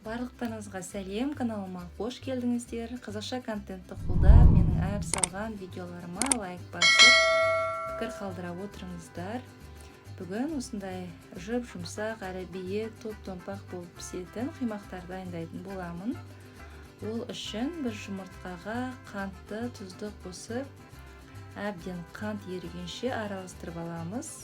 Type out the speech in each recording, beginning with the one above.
Барлықтарыңызға сәлем, каналыма қош келдіңіздер. Қазақша контентті қолдап, менің әр салған видеоларыма лайк басып, пікір қалдыра отырыңыздар. Бүгін осындай жұмсақ әрі биік топ-томпақ болып пісетін қимақтар дайындайтын боламын. Ол үшін бір жұмыртқаға қантты, тұзды қосып, әбден қант ерігенше араластырып аламыз.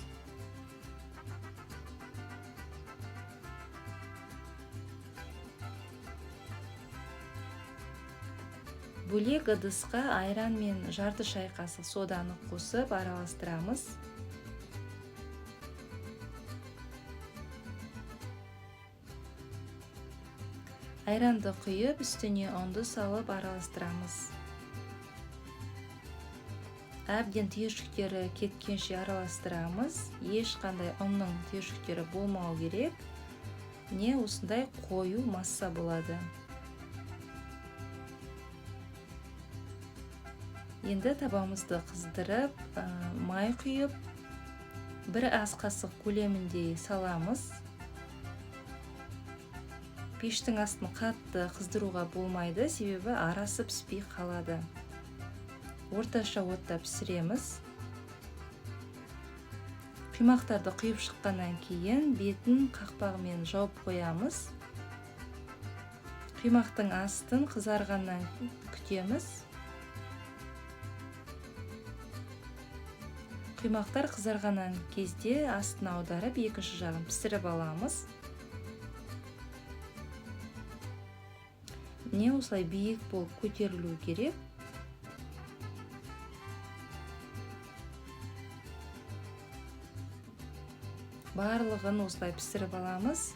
Бөлек ыдысқа айран мен жарты шай қасық соданы қосып араластырамыз. Айранды құйып, үстіне ұнды салып араластырамыз. Әбден түйіршіктері кеткенше араластырамыз. Ешқандай ұнның түйіршіктері болмау керек. Не осындай қою масса болады. Енді табамызды қыздырып, май құйып, бір ас қасық көлемінде саламыз. Пештің астын қатты қыздыруға болмайды, себебі арасы піспей қалады. Орташа отта пісіреміз. Қимақтарды құйып шыққаннан кейін бетін қақпағымен жауып қоямыз. Қимақтың астын қызарғаннан күтеміз. Қимақтар қызарғаннан кезде астын аударып, екінші жағын пісіріп аламыз. Не осылай биік болып көтерілу керек. Барлығын осылай пісіріп аламыз.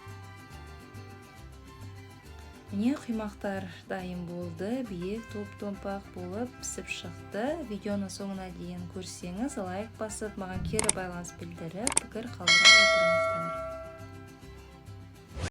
Міне қимақтар дайын болды, биік топ-томпақ болып пісіп шықты. Видеоны соңына дейін көрсеңіз, лайк басып, маған кері байланыс білдіріп, пікір қалдыра отырыңыздар.